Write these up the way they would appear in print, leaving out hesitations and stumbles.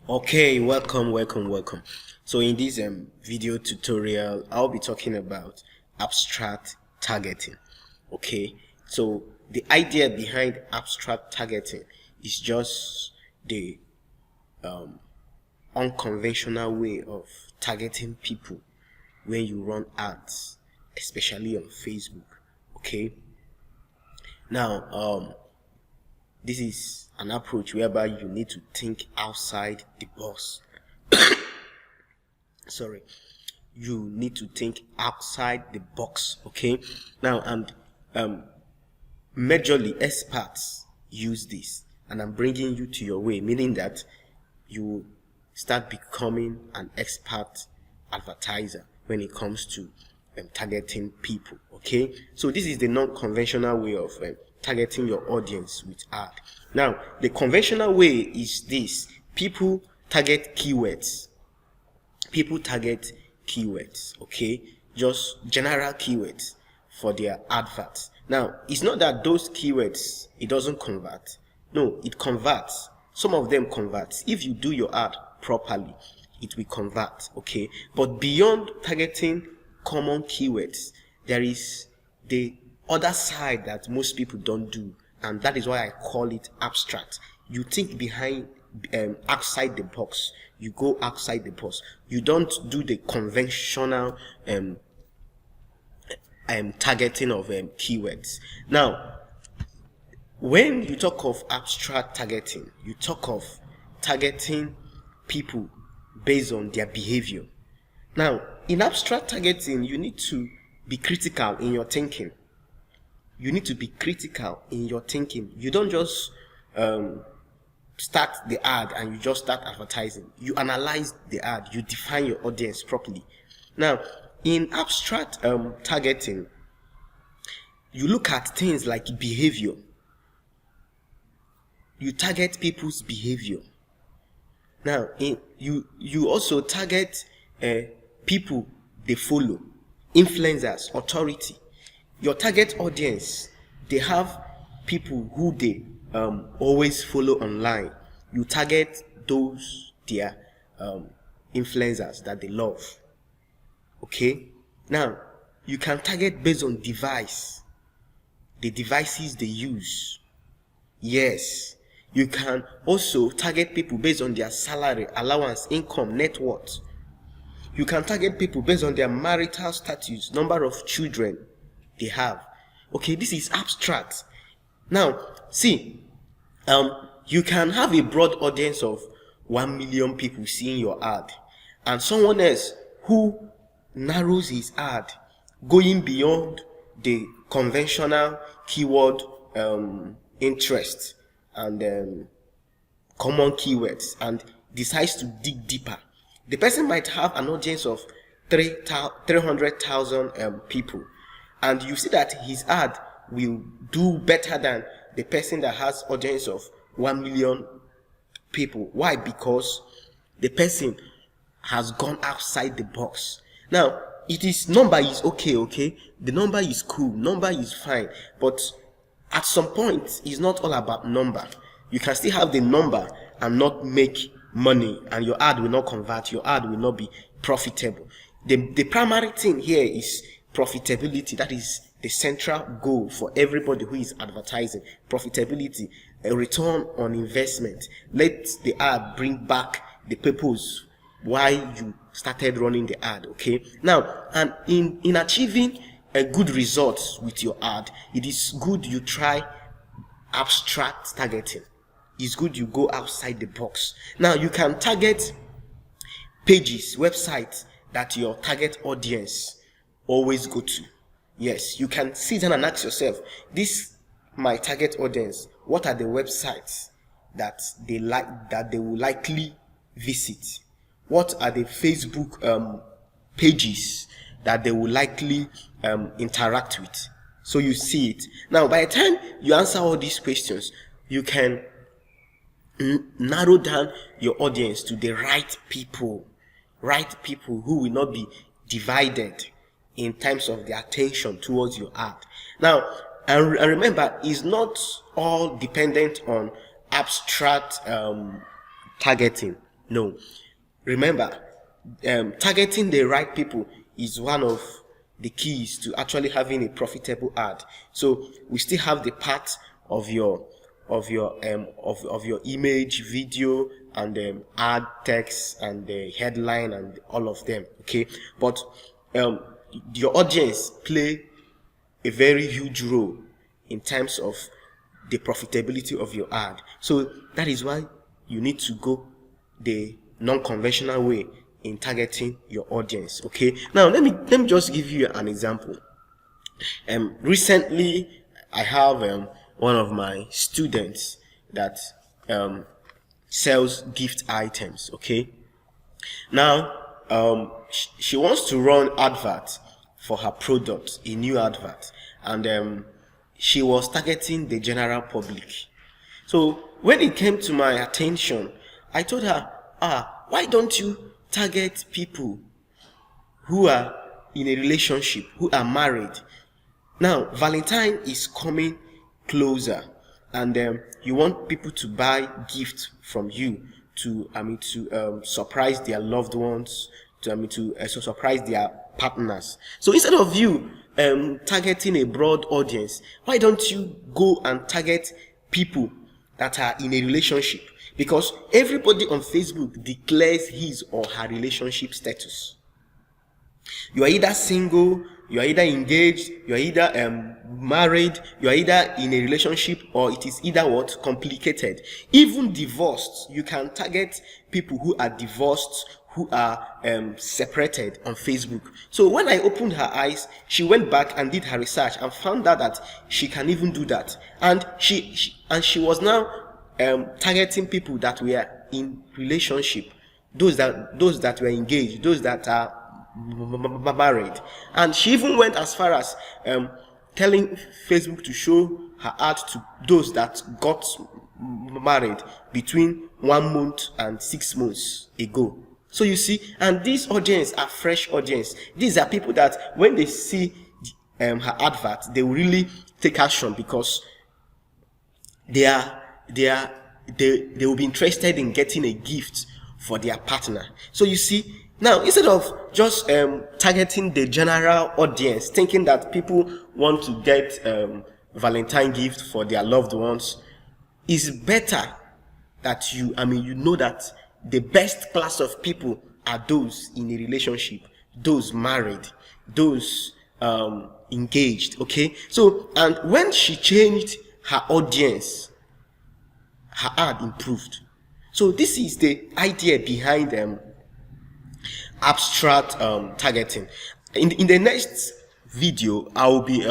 Okay, welcome. So in this video tutorial, I'll be talking about abstract targeting. Okay, so the idea behind abstract targeting is just the unconventional way of targeting people when you run ads, especially on Facebook. Okay, now this is an approach whereby you need to think outside the box. Sorry, you need to think outside the box. Okay, now and majorly experts use this, and I'm bringing you to your way, meaning that you start becoming an expert advertiser when it comes to targeting people. Okay, so this is the non-conventional way of targeting your audience with ad. Now the conventional way is this: people target keywords. Okay, just general keywords for their adverts. Now it's not that those keywords it doesn't convert. No, it converts. Some of them converts. If you do your ad properly, it will convert. Okay, but beyond targeting common keywords, there is the other side that most people don't do, and that is why I call it abstract. You think behind outside the box. You go outside the box. You don't do the conventional targeting of keywords. Now when you talk of abstract targeting, you talk of targeting people based on their behavior. Now in abstract targeting, you need to be critical in your thinking. You don't just start the ad and you just start advertising. You analyze the ad, you define your audience properly. Now in abstract targeting, you look at things like behavior. You target people's behavior. Now you also target people they follow, influencers, authority. Your target audience, they have people who they always follow online. You target those their influencers that they love. Okay, now you can target based on the devices they use. Yes, you can also target people based on their salary, allowance, income, net worth. You can target people based on their marital status, number of children they have. Okay, this is abstract. Now see, you can have a broad audience of 1 million people seeing your ad, and someone else who narrows his ad, going beyond the conventional keyword interest and common keywords, and decides to dig deeper. The person might have an audience of 300,000 people, and you see that his ad will do better than the person that has audience of 1 million people. Why? Because the person has gone outside the box. Now number is okay, the number is cool, number is fine, but at some point it's not all about number. You can still have the number and not make money, and your ad will not convert, your ad will not be profitable. The primary thing here is profitability. That is the central goal for everybody who is advertising. Profitability, a return on investment. Let the ad bring back the purpose why you started running the ad. Okay, now and in achieving a good results with your ad, it is good you try abstract targeting. It's good you go outside the box. Now you can target pages, websites that your target audience always go to. Yes, you can sit down and ask yourself, this my target audience, what are the websites that they like, that they will likely visit? What are the Facebook pages that they will likely interact with? So you see it. Now by the time you answer all these questions, you can narrow down your audience to the right people who will not be divided in terms of their attention towards your ad. Now and remember, it's not all dependent on abstract targeting. No. Remember, targeting the right people is one of the keys to actually having a profitable ad. So we still have the part of your image, video, and ad text and the headline and all of them. Okay, but your audience play a very huge role in terms of the profitability of your ad. So that is why you need to go the non-conventional way in targeting your audience. Okay, now let me just give you an example. Recently I have one of my students that sells gift items. Okay, now she wants to run advert for her product, a new advert, and she was targeting the general public. So when it came to my attention, I told her, why don't you target people who are in a relationship, who are married? Now Valentine is coming closer, and you want people to buy gifts from you to surprise their loved ones, to surprise their partners. So instead of you targeting a broad audience, why don't you go and target people that are in a relationship? Because everybody on Facebook declares his or her relationship status. You are either single, you are either engaged, you are either married, you are either in a relationship, or it is either what? Complicated. Even divorced, you can target people who are divorced, who are separated on Facebook. So when I opened her eyes, she went back and did her research and found out that she can even do that. And she was now targeting people that were in relationship, those that were engaged, those that are married. And she even went as far as telling Facebook to show her ad to those that got married between 1 month and 6 months ago. So you see, and these audience are fresh audience. These are people that when they see her advert, they will really take action, because they will be interested in getting a gift for their partner. So you see, now instead of just targeting the general audience, thinking that people want to get Valentine gift for their loved ones, it's better that you know that the best class of people are those in a relationship, those married, those engaged. Okay, so and when she changed her audience, her ad improved. So this is the idea behind abstract targeting. In the next video, I will be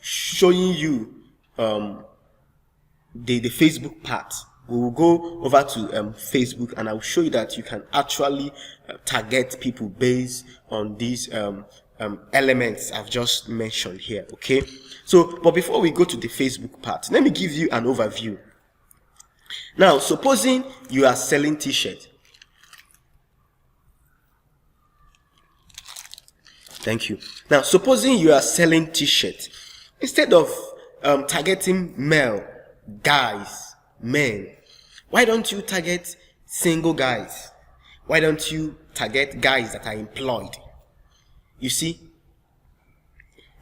showing you the Facebook part. We will go over to Facebook, and I will show you that you can actually target people based on these elements I've just mentioned here. Okay, so but before we go to the Facebook part, let me give you an overview. Now supposing you are selling t-shirt. Thank you. Now supposing you are selling t-shirt, instead of targeting male guys, men, why don't you target single guys? Why don't you target guys that are employed? You see,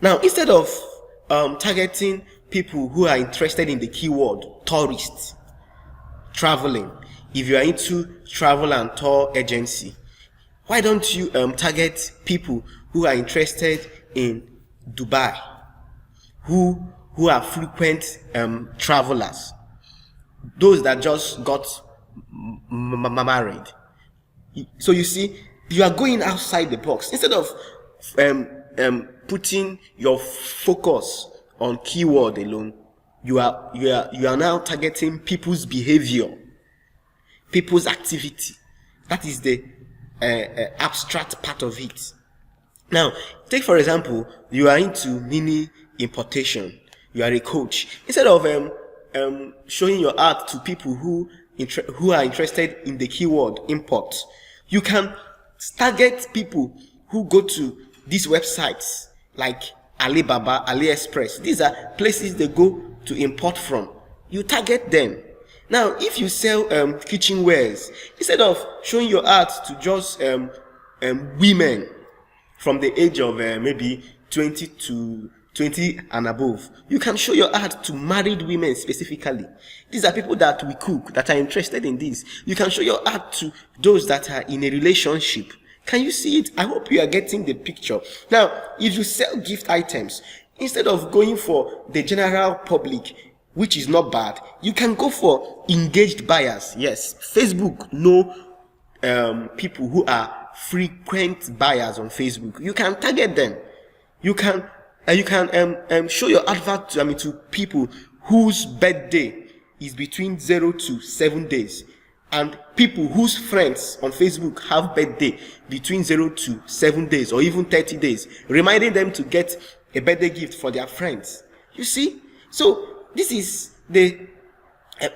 now instead of targeting people who are interested in the keyword tourists, traveling, if you are into travel and tour agency, why don't you target people who are interested in Dubai, who are frequent travelers, those that just got married? So you see, you are going outside the box. Instead of putting your focus on keyword alone, you are now targeting people's behavior, people's activity. That is the abstract part of it. Now, take for example, you are into mini importation. You are a coach. Instead of showing your art to people who are interested in the keyword import, you can target people who go to these websites like Alibaba, AliExpress. These are places they go to import from. You target them. Now, if you sell kitchenwares, instead of showing your ad to just women from the age of maybe 20 and above, you can show your ad to married women specifically. These are people that we cook, that are interested in this. You can show your ad to those that are in a relationship. Can you see it? I hope you are getting the picture. Now, if you sell gift items, instead of going for the general public, which is not bad, you can go for engaged buyers. Yes, Facebook know people who are frequent buyers on Facebook. You can target them. You can show your advert to people whose birthday is between 0 to 7 days, and people whose friends on Facebook have birthday between 0 to 7 days or even 30 days, reminding them to get a birthday gift for their friends. You see? So this is the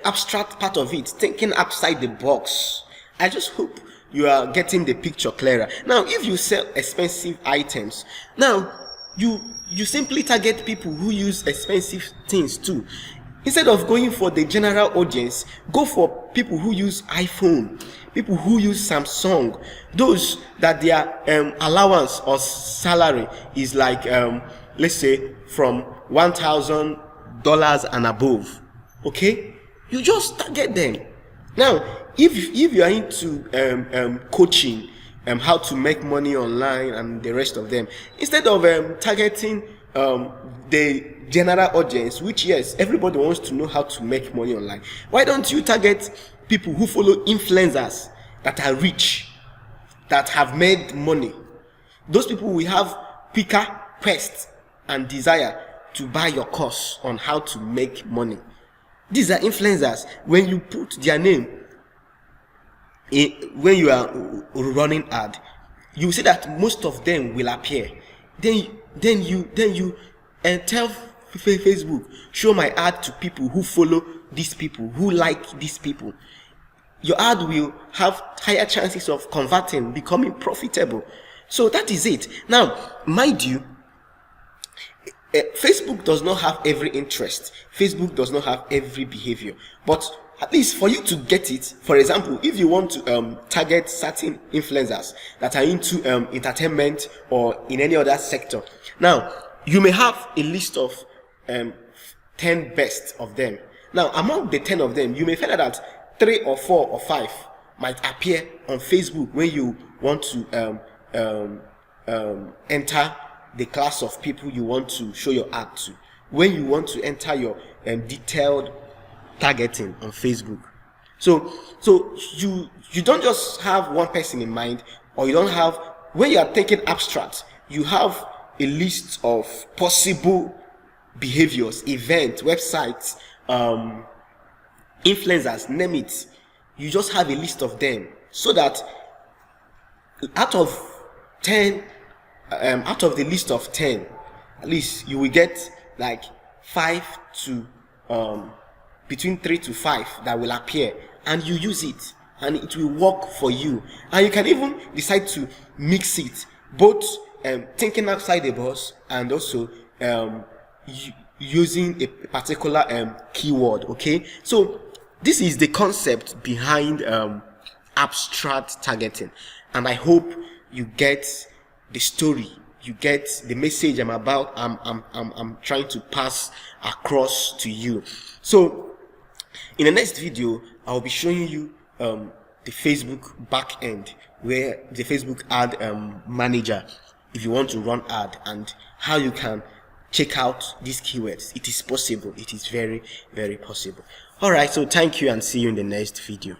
abstract part of it, thinking outside the box. I just hope you are getting the picture clearer. Now, if you sell expensive items, now you simply target people who use expensive things too. Instead of going for the general audience, go for people who use iPhone, people who use Samsung, those that their allowance or salary is like let's say from $1,000 and above. Okay, you just target them. Now, if you are into coaching, how to make money online and the rest of them, instead of targeting the general audience, which yes, everybody wants to know how to make money online, why don't you target people who follow influencers that are rich, that have made money? Those people will have quicker quest and desire to buy your course on how to make money. These are influencers. When you put their name when you are running ad, you see that most of them will appear. Then you tell Facebook, show my ad to people who follow these people, who like these people. Your ad will have higher chances of converting, becoming profitable. So that is it. Now, mind you, Facebook does not have every interest. Facebook does not have every behavior. But at least for you to get it, for example, if you want to target certain influencers that are into entertainment or in any other sector, now you may have a list of 10 best of them. Now, among the 10 of them, you may find out that 3 or 4 or 5 might appear on Facebook when you want to enter the class of people you want to show your ad to, when you want to enter your detailed targeting on Facebook. So you don't just have one person in mind, or you don't have, when you are taking abstract, you have a list of possible behaviors, events, websites, influencers, name it. You just have a list of them, so that out of 10, out of the list of 10, at least you will get like 5 to between 3 to 5 that will appear, and you use it and it will work for you. And you can even decide to mix it, both thinking outside the box and also using a particular keyword. Okay, so this is the concept behind abstract targeting, and I hope you get the story, you get the message I'm trying to pass across to you. So in the next video, I'll be showing you the Facebook back end, where the Facebook ad manager, if you want to run ad, and how you can check out these keywords. It is possible. It is very, very possible. All right, so thank you and see you in the next video.